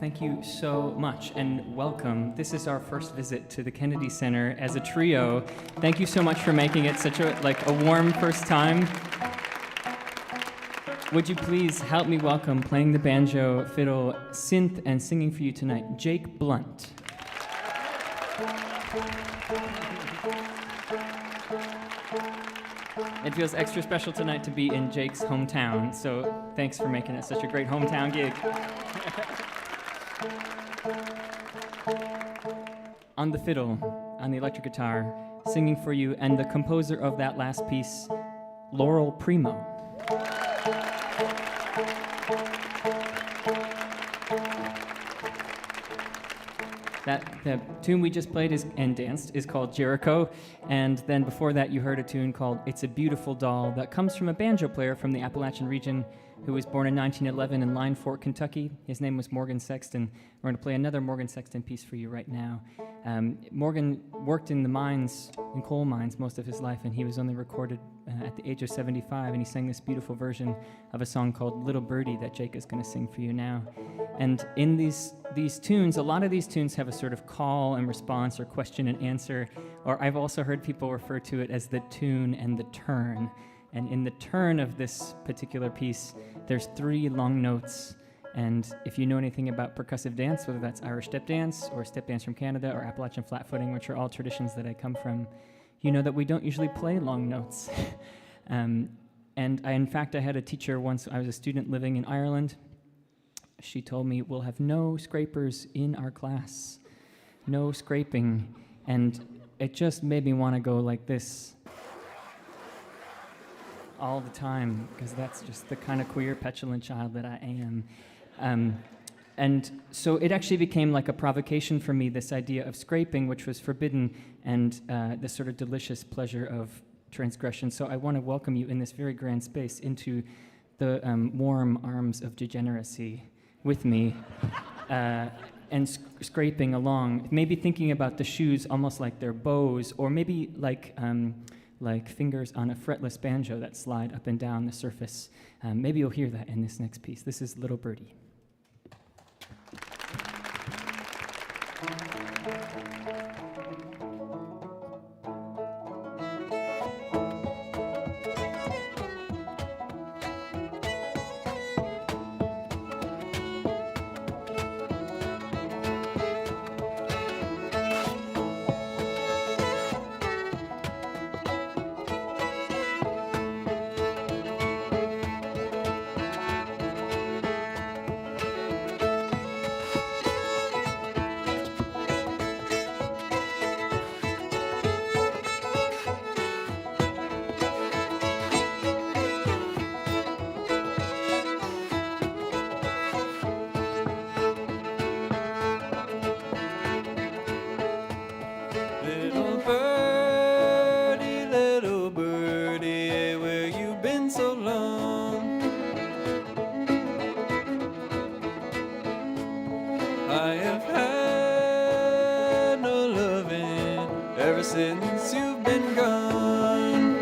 Thank thank you so much, and welcome. This is our first visit to the Kennedy Center as a trio. Thank you so much for making it such a warm first time. Would you please help me welcome, playing the banjo, fiddle, synth, and singing for you tonight, Jake Blount. It feels extra special tonight to be in Jake's hometown, so thanks for making it such a great hometown gig. On the fiddle, on the electric guitar, singing for you, and the composer of that last piece, Laurel Premo. The tune we just played and danced is called Jericho, and then before that you heard a tune called It's a Beautiful Doll that comes from a banjo player from the Appalachian region who was born in 1911 in Line Fork, Kentucky. His name was Morgan Sexton. We're going to play another Morgan Sexton piece for you right now. Morgan worked in the mines, in coal mines, most of his life, and he was only recorded at the age of 75, and he sang this beautiful version of a song called Little Birdie that Jake is going to sing for you now. And in these tunes, a lot of these tunes have a sort of call and response or question and answer, or I've also heard people refer to it as the tune and the turn. And in the turn of this particular piece, there's 3 long notes. And if you know anything about percussive dance, whether that's Irish step dance or step dance from Canada or Appalachian flat-footing, which are all traditions that I come from, you know that we don't usually play long notes. In fact, I had a teacher once. I was a student living in Ireland. She told me, we'll have no scrapers in our class, no scraping. And it just made me want to go like this all the time, because that's just the kind of queer, petulant child that I am. And so it actually became like a provocation for me, this idea of scraping, which was forbidden, and this sort of delicious pleasure of transgression. So I want to welcome you in this very grand space into the warm arms of degeneracy with me, and scraping along, maybe thinking about the shoes almost like they're bows, or maybe like fingers on a fretless banjo that slide up and down the surface. Maybe you'll hear that in this next piece. This is Little Birdie. Since you've been gone,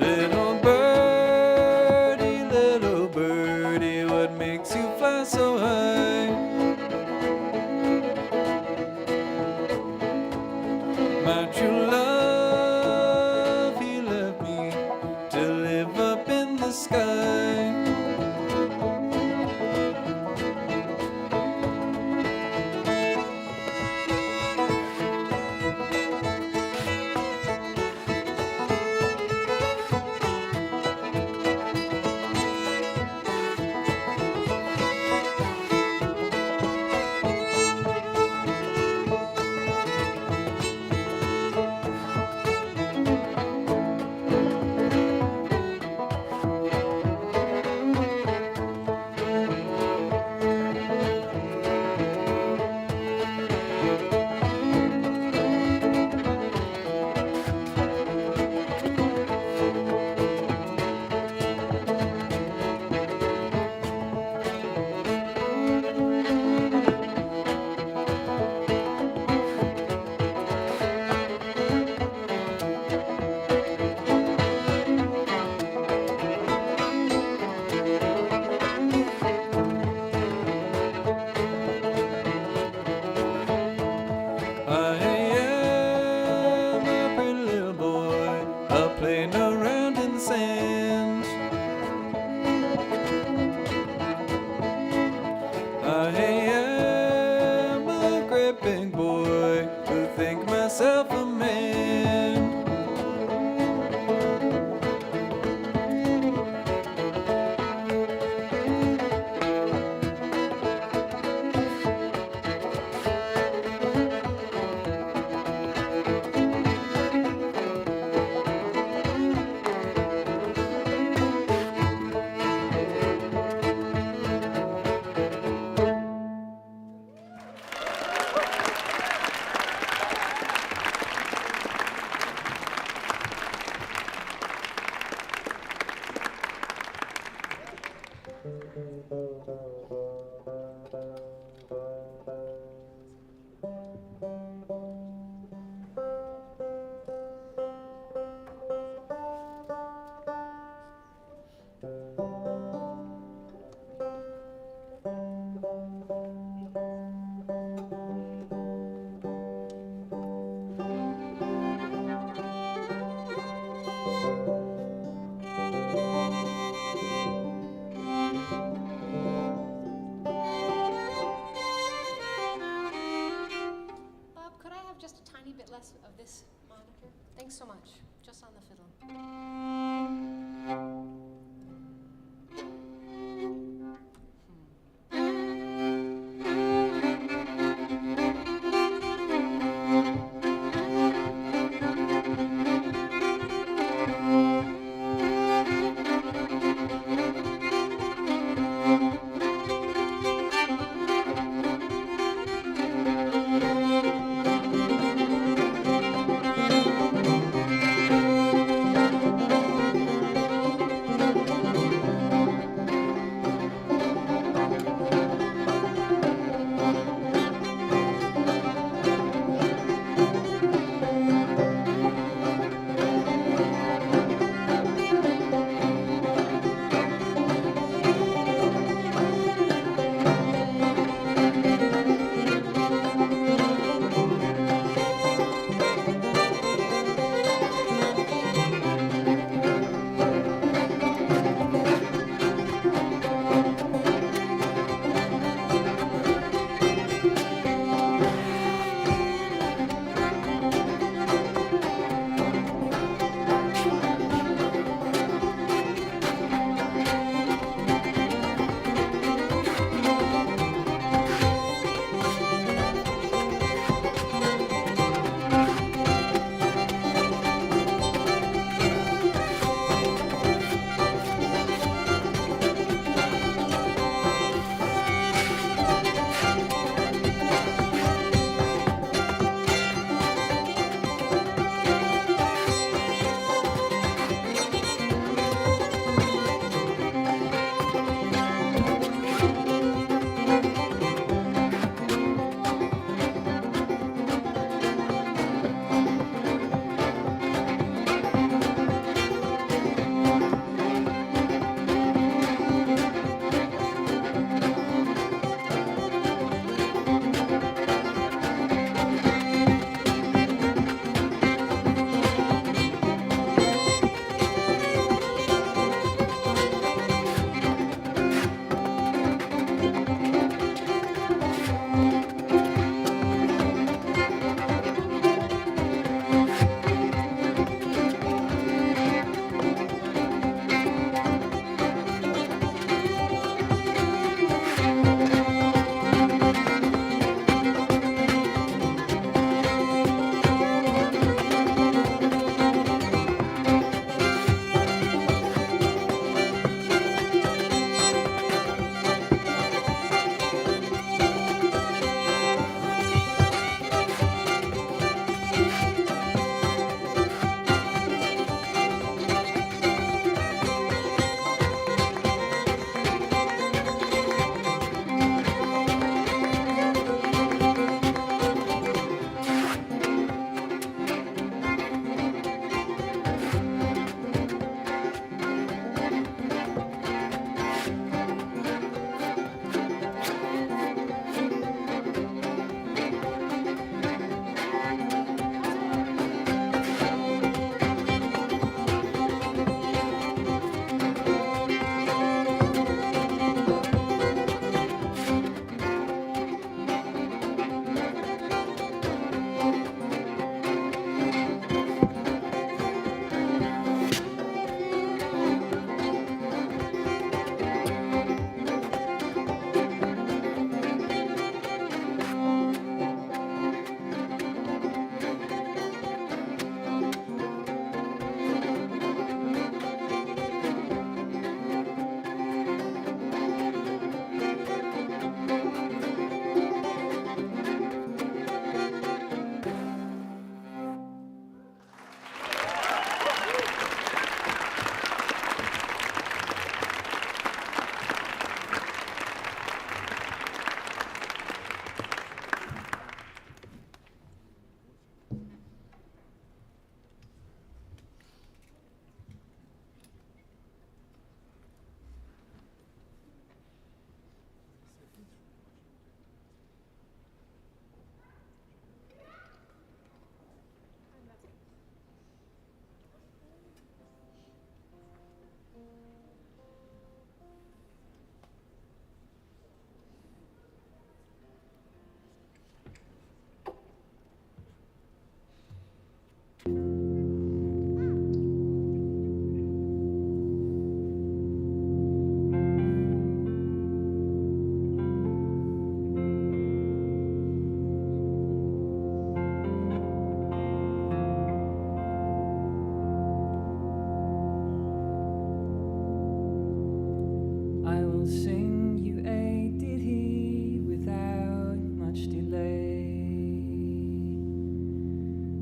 little birdie, what makes you fly so high? My true love, he left me to live up in the sky. Thanks so much. Just on the fiddle.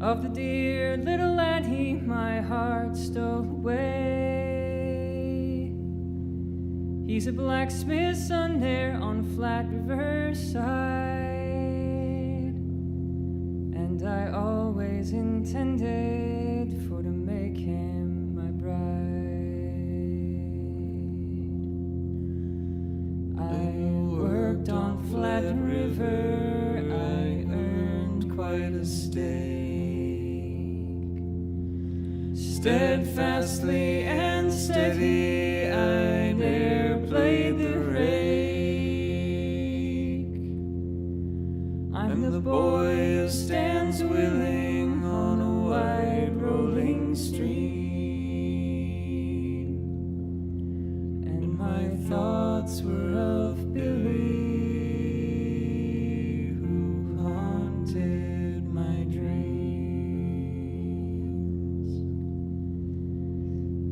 of the dear little lad he my heart stole away. He's a blacksmith's son there on Flat River side, and I always intended for to make him my bride. I worked on Flat River, I earned quite a stake. Steadfastly and steady, I ne'er played the rake. I'm the boy who stands willing on a wide rolling stream, and my thoughts were of Billy, who haunted my dreams.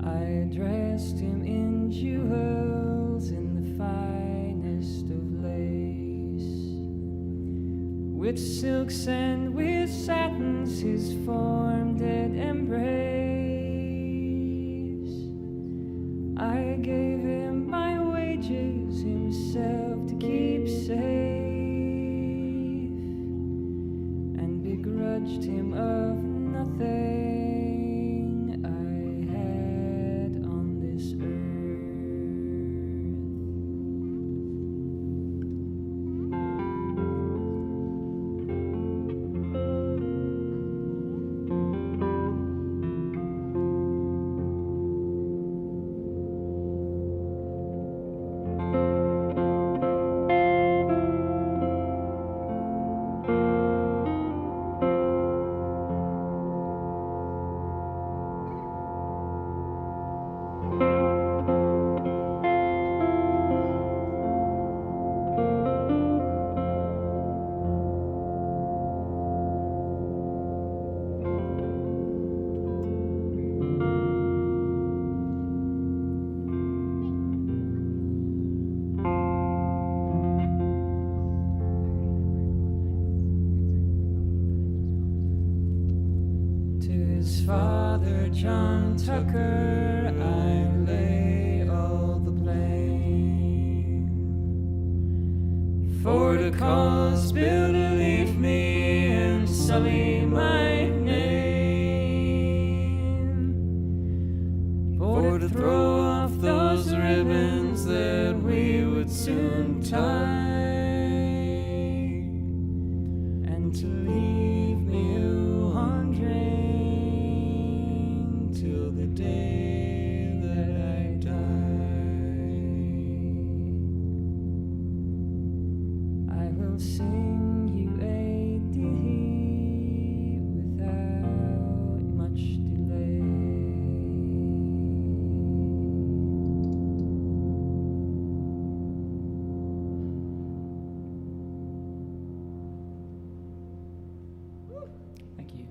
I dressed him in jewels, in the finest of lace, with silks and with satins his form did embrace. I gave him my wages, himself to keep safe, and begrudged him of nothing I had on this earth. Father John Tucker, I lay all the blame for the cause Bill to leave me and sully my name, for to throw off those ribbons that we would soon tie, and to leave me wandering till the day that I die. I will sing you a ditty without much delay. Thank you.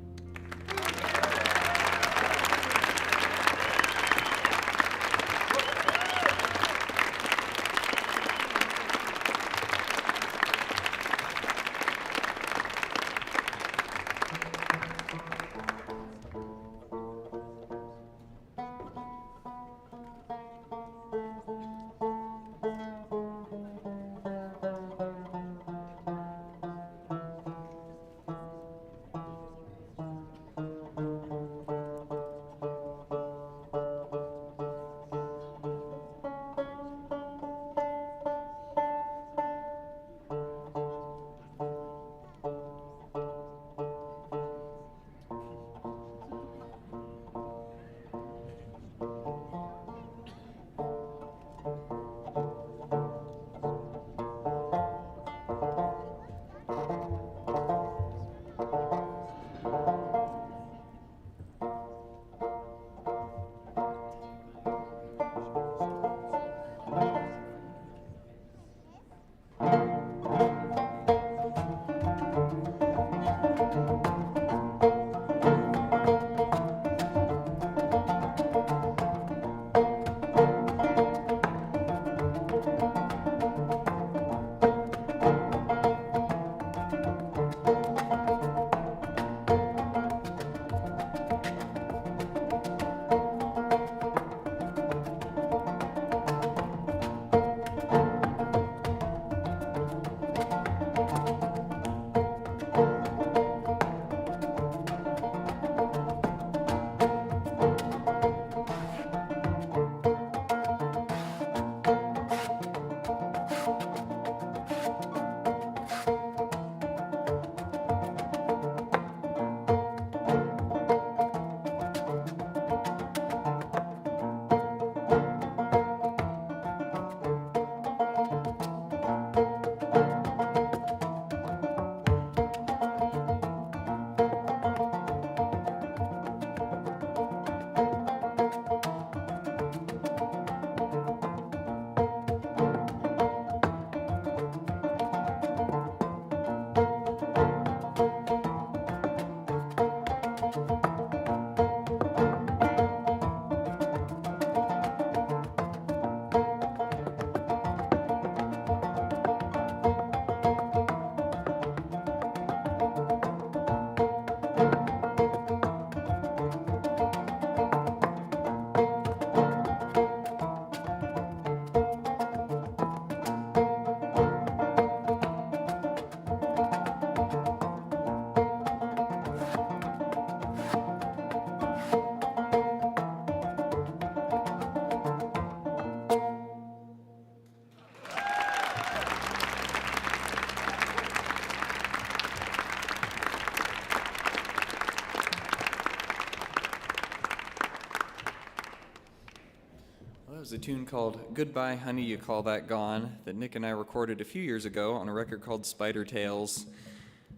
a tune called Goodbye Honey, You Call That Gone that Nick and I recorded a few years ago on a record called Spider Tales.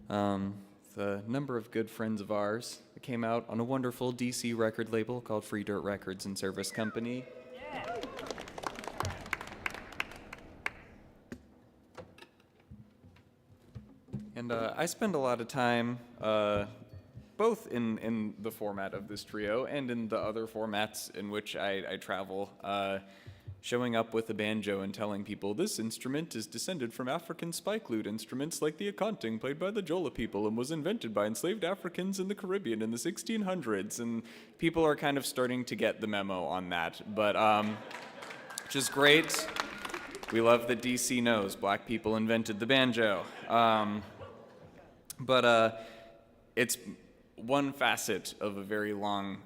With a number of good friends of ours. It came out on a wonderful DC record label called Free Dirt Records and Service Company. And I spend a lot of time both in the format of this trio and in the other formats in which I travel, showing up with a banjo and telling people this instrument is descended from African spike lute instruments like the akonting played by the Jola people and was invented by enslaved Africans in the Caribbean in the 1600s. And people are kind of starting to get the memo on that, but which is great. We love that DC knows black people invented the banjo. But it's one facet of a very long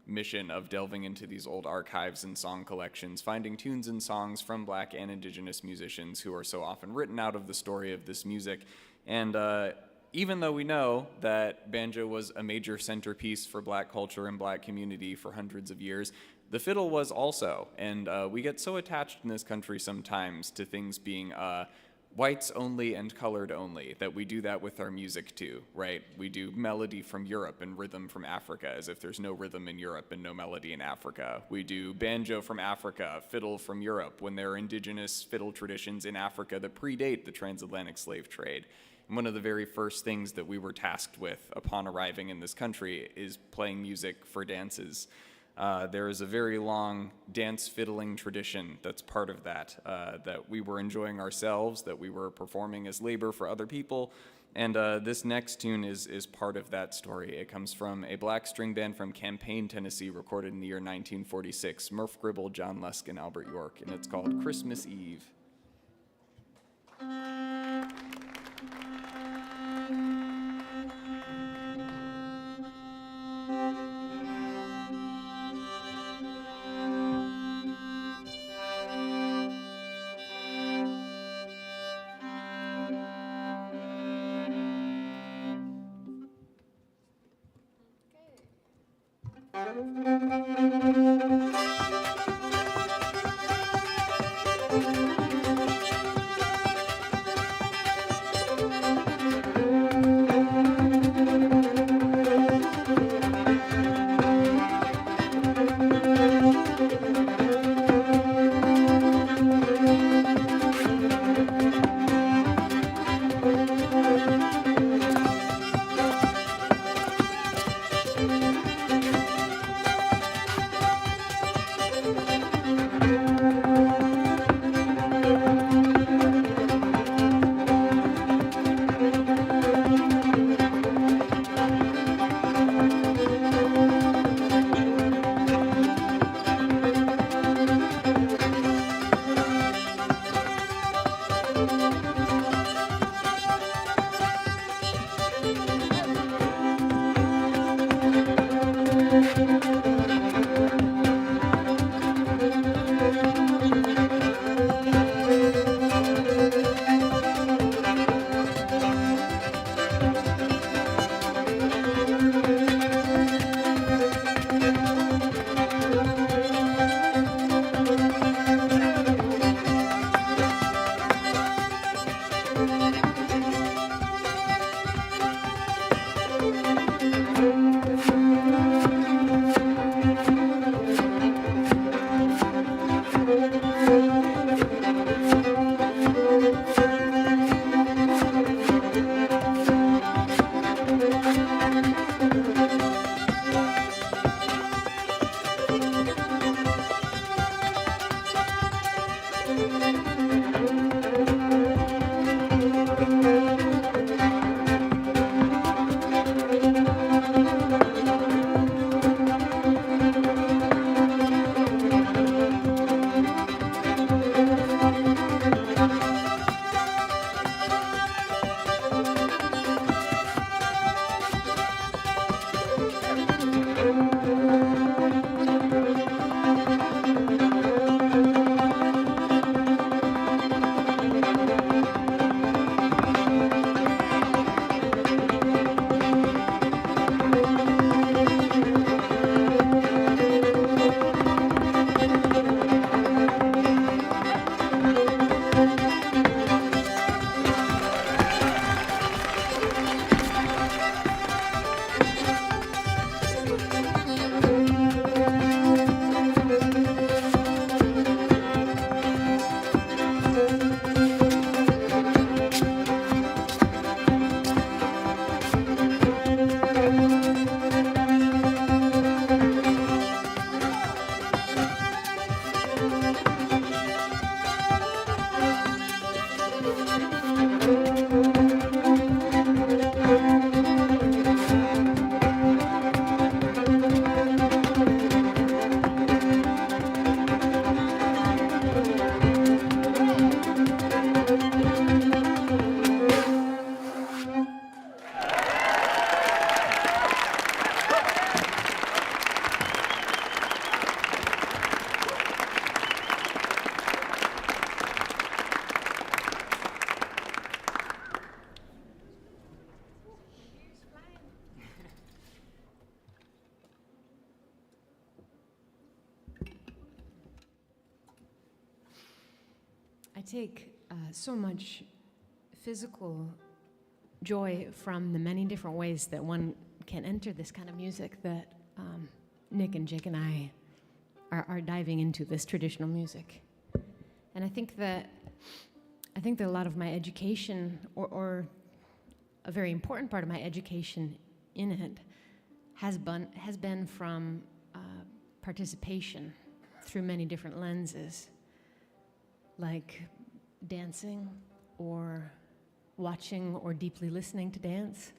mission of delving into these old archives and song collections, finding tunes and songs from black and indigenous musicians who are so often written out of the story of this music. And even though we know that banjo was a major centerpiece for black culture and black community for hundreds of years, the fiddle was also. And we get so attached in this country sometimes to things being whites only and colored only, that we do that with our music too, right? We do melody from Europe and rhythm from Africa, as if there's no rhythm in Europe and no melody in Africa. We do banjo from Africa, fiddle from Europe, when there are indigenous fiddle traditions in Africa that predate the transatlantic slave trade. And one of the very first things that we were tasked with upon arriving in this country is playing music for dances. There is a very long dance fiddling tradition that's part of that, that we were enjoying ourselves, that we were performing as labor for other people, and this next tune is part of that story. It comes from a black string band from Champaign, Tennessee, recorded in the year 1946, Murph Gribble, John Lusk, and Albert York, and it's called Christmas Eve. take so much physical joy from the many different ways that one can enter this kind of music that Nic and Jake and I are diving into this traditional music. And I think that a lot of my education, or a very important part of my education in it, has been from participation through many different lenses, like dancing, or watching or deeply listening to dance,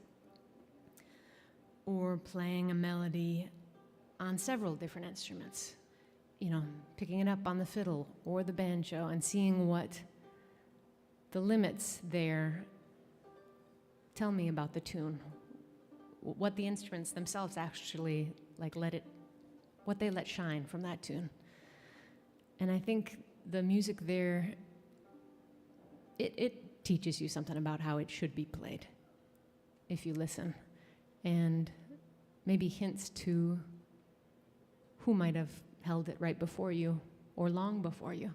or playing a melody on several different instruments, picking it up on the fiddle or the banjo and seeing what the limits there tell me about the tune, what the instruments themselves actually what they let shine from that tune. And I think the music there, it teaches you something about how it should be played if you listen, and maybe hints to who might have held it right before you or long before you,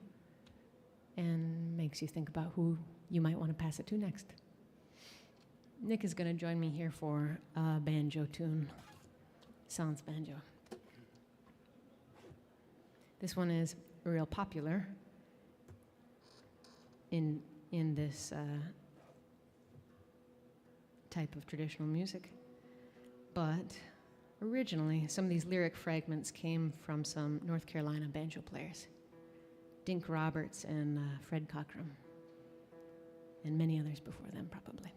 and makes you think about who you might want to pass it to next. Nic is going to join me here for a banjo tune, sans banjo. This one is real popular in this type of traditional music, but originally some of these lyric fragments came from some North Carolina banjo players, Dink Roberts and Fred Cockrum, and many others before them probably.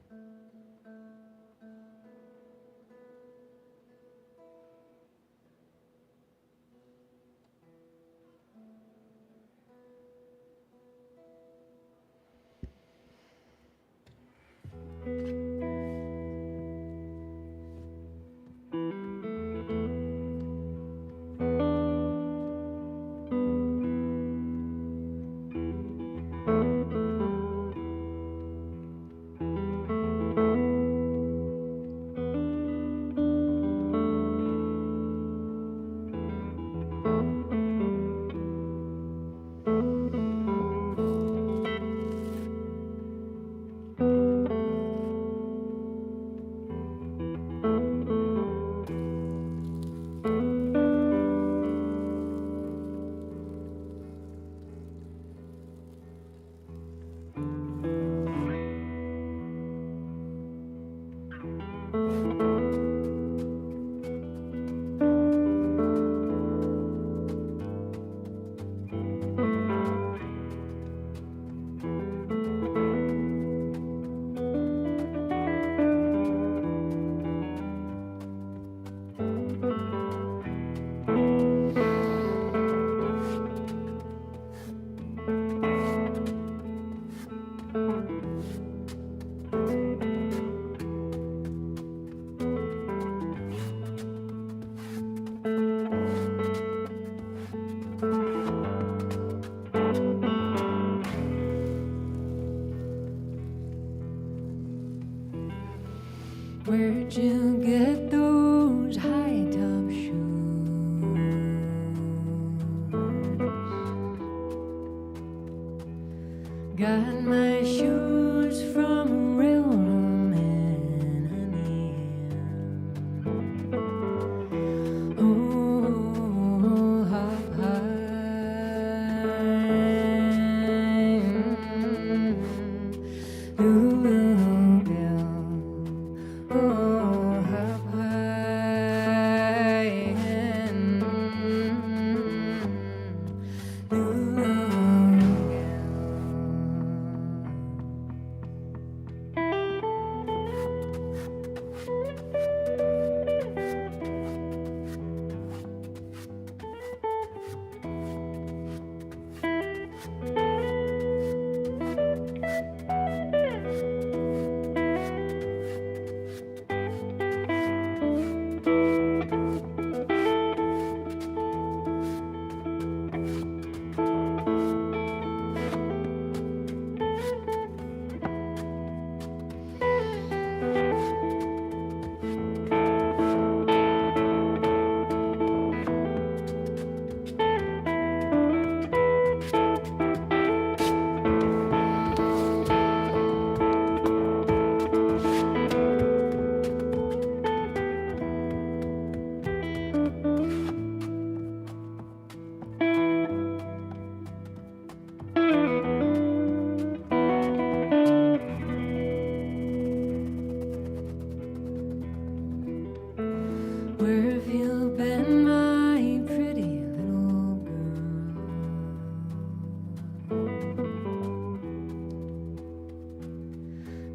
Where'd you get those high top shoes? Got my shoes from a railroad man, honey. Oh, hop high. Ooh, girl. Oh, hop high. Ooh, girl.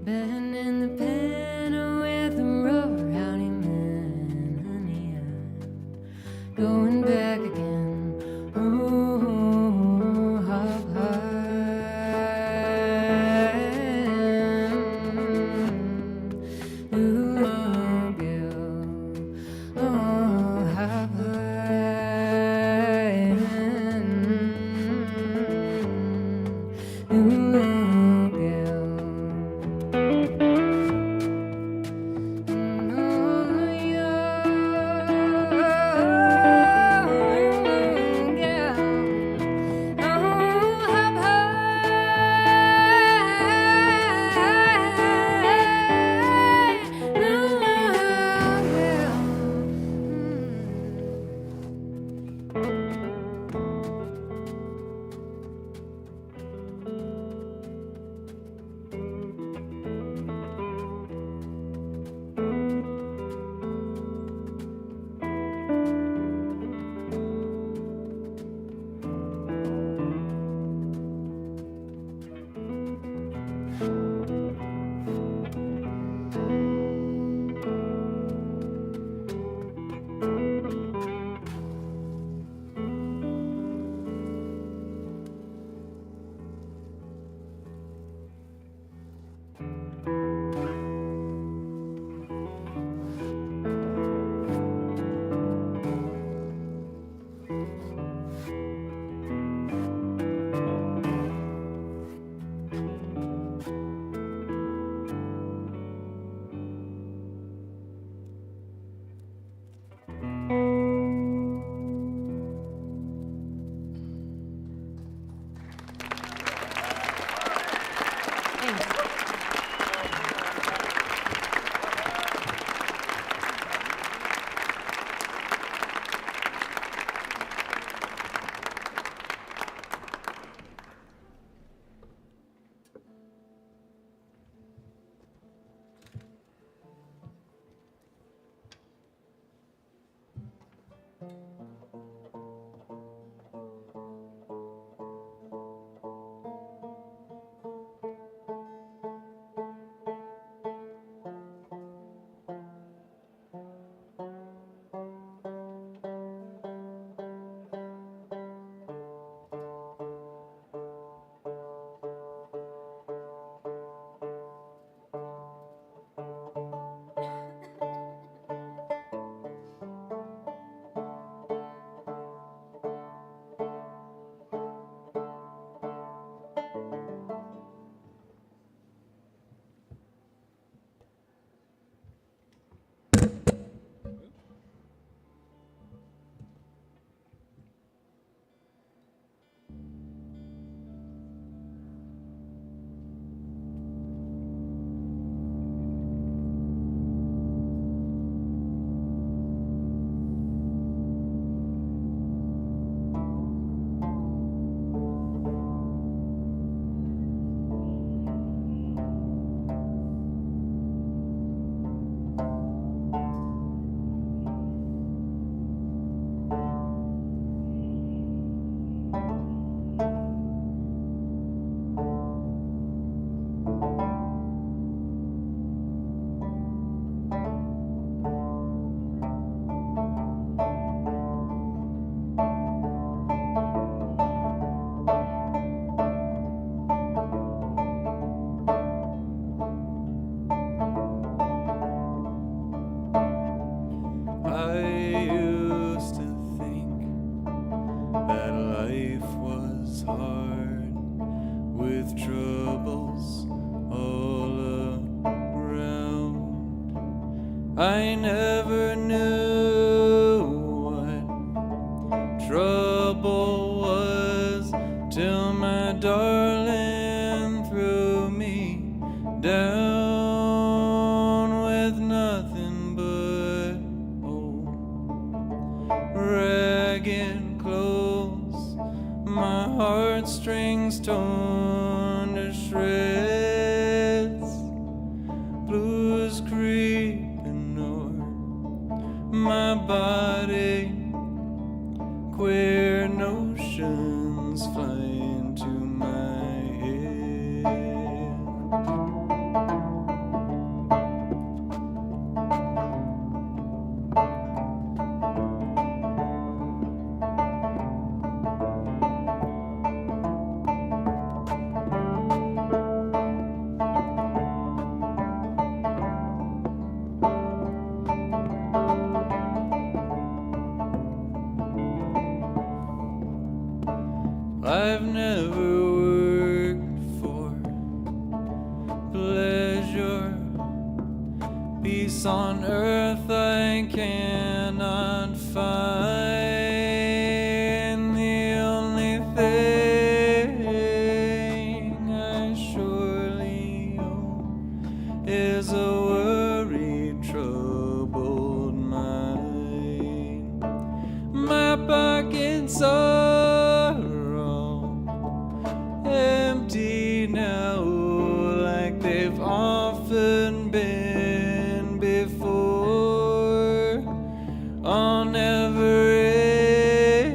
been in the pen with a rubber howdy man, honey, I'm going back again. Oh, hop high. Ooh, girl, oh, hop high. Ooh, girl. I never knew what trouble was till my darling threw me down with nothing but old ragged clothes, my heartstrings torn to shreds, blues creeping o'er peace on earth I cannot find. The only thing I surely own is a worried, troubled mind. My pockets are all empty now, like they've often been before. I'll never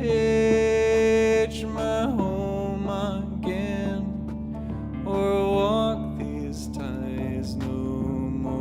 reach my home again, or walk these ties no more.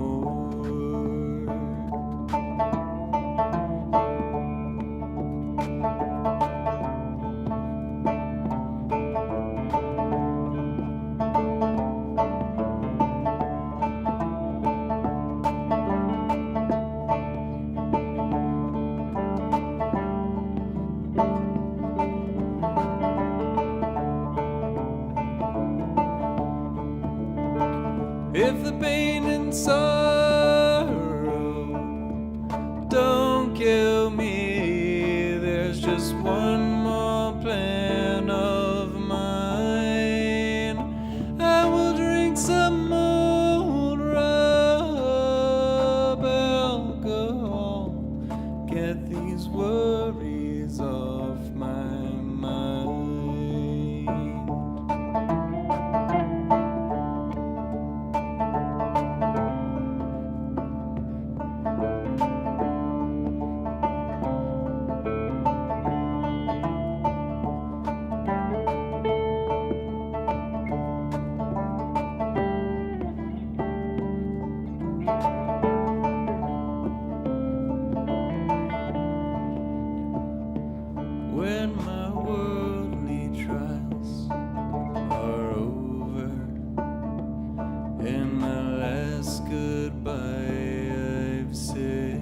If the pain and sorrow don't kill me, there's just one more plan of mine. I will drink some old rub alcohol, get these worries off my mind. When my worldly trials are over and my last goodbye I've said,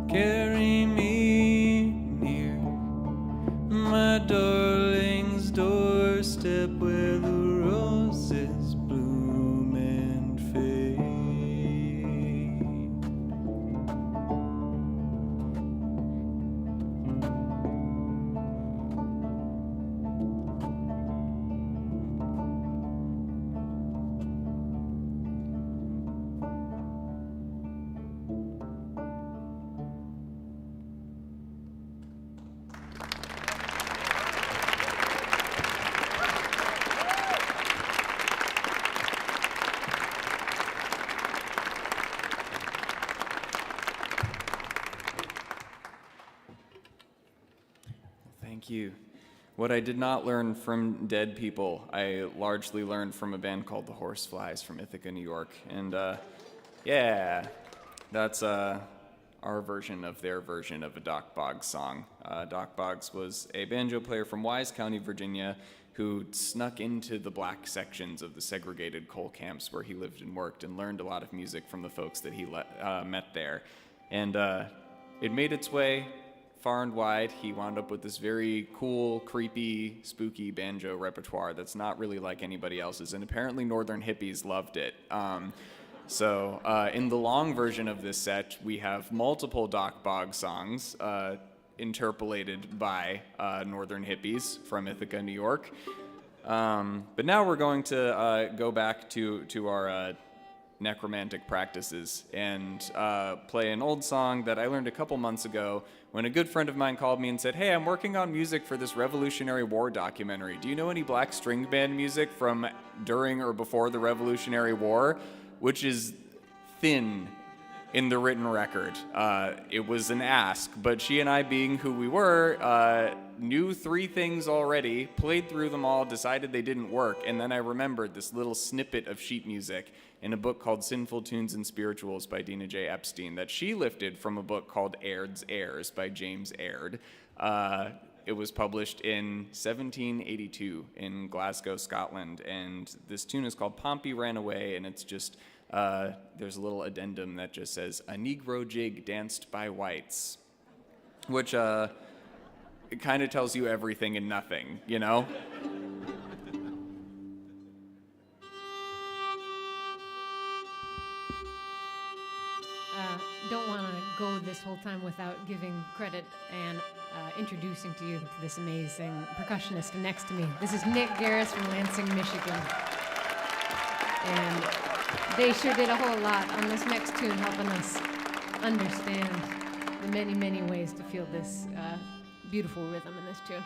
carry me near my darling's doorstep where the roses bloom and fade. Thank you. What I did not learn from dead people, I largely learned from a band called the Horseflies from Ithaca, New York. And yeah, that's our version of their version of a Doc Boggs song. Doc Boggs was a banjo player from Wise County, Virginia, who snuck into the black sections of the segregated coal camps where he lived and worked and learned a lot of music from the folks that he met there. And it made its way far and wide. He wound up with this very cool, creepy, spooky banjo repertoire that's not really like anybody else's, and apparently Northern hippies loved it. So in the long version of this set, we have multiple Doc Boggs songs interpolated by Northern hippies from Ithaca, New York. But now we're going to go back to our necromantic practices and play an old song that I learned a couple months ago when a good friend of mine called me and said, "Hey, I'm working on music for this Revolutionary War documentary. Do you know any black string band music from during or before the Revolutionary War?" Which is thin in the written record. It was an ask, but she and I, being who we were, knew 3 things already, played through them all, decided they didn't work, and then I remembered this little snippet of sheet music in a book called Sinful Tunes and Spirituals by Dina J. Epstein that she lifted from a book called Aird's Airs by James Aird. It was published in 1782 in Glasgow, Scotland, and this tune is called Pompey Ran Away, and it's just, there's a little addendum that just says, "A Negro jig danced by whites," which it kind of tells you everything and nothing, you know? don't want to go this whole time without giving credit and introducing to you to this amazing percussionist next to me. This is Nic Gareiss from Lansing, Michigan. And they sure did a whole lot on this next tune, helping us understand the many, many ways to feel this beautiful rhythm in this tune.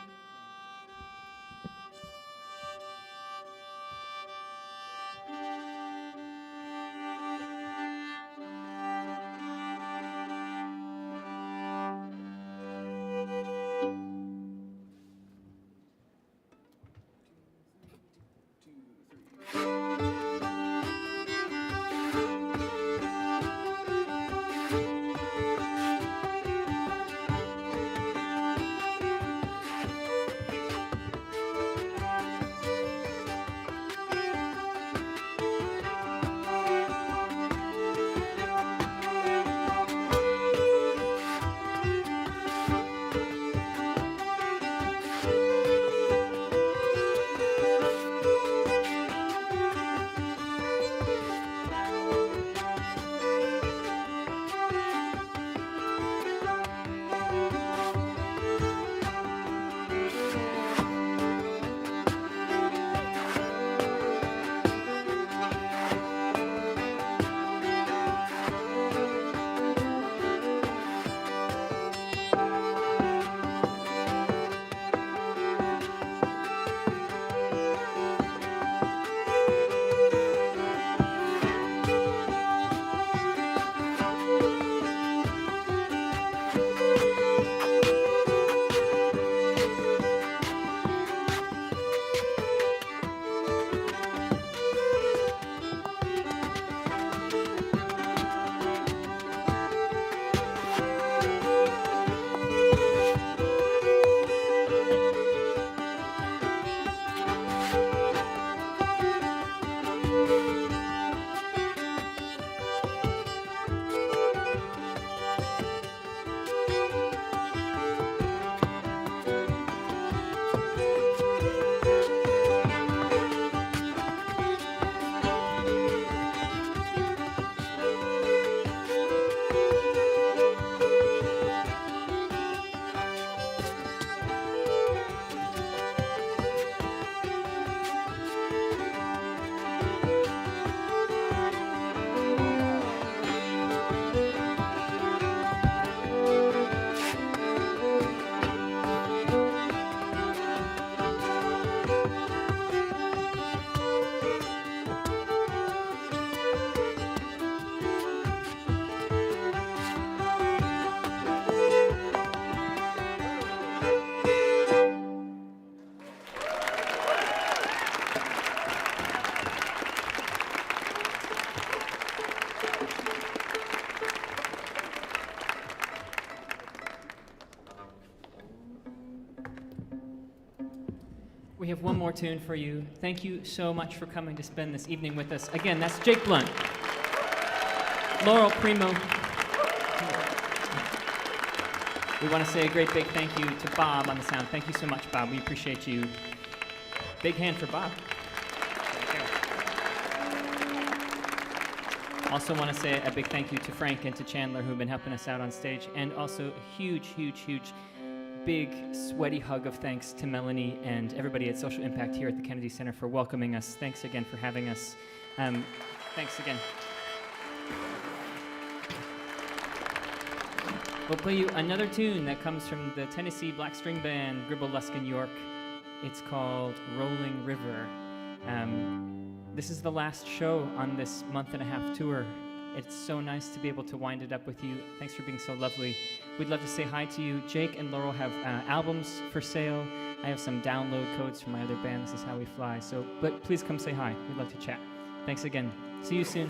We have one more tune for you. Thank you so much for coming to spend this evening with us. Again, that's Jake Blount, Laurel Premo. We want to say a great big thank you to Bob on the sound. Thank you so much, Bob. We appreciate you. Big hand for Bob. Also want to say a big thank you to Frank and to Chandler, who've been helping us out on stage, and also a huge, huge, huge, big, sweaty hug of thanks to Melanie and everybody at Social Impact here at the Kennedy Center for welcoming us. Thanks again for having us. Thanks again. We'll play you another tune that comes from the Tennessee Black String Band, Gribble, Luskin, York. It's called Rolling River. This is the last show on this month-and-a-half tour. It's so nice to be able to wind it up with you. Thanks for being so lovely. We'd love to say hi to you. Jake and Laurel have albums for sale. I have some download codes from my other band. This is how we fly. But please come say hi. We'd love to chat. Thanks again. See you soon.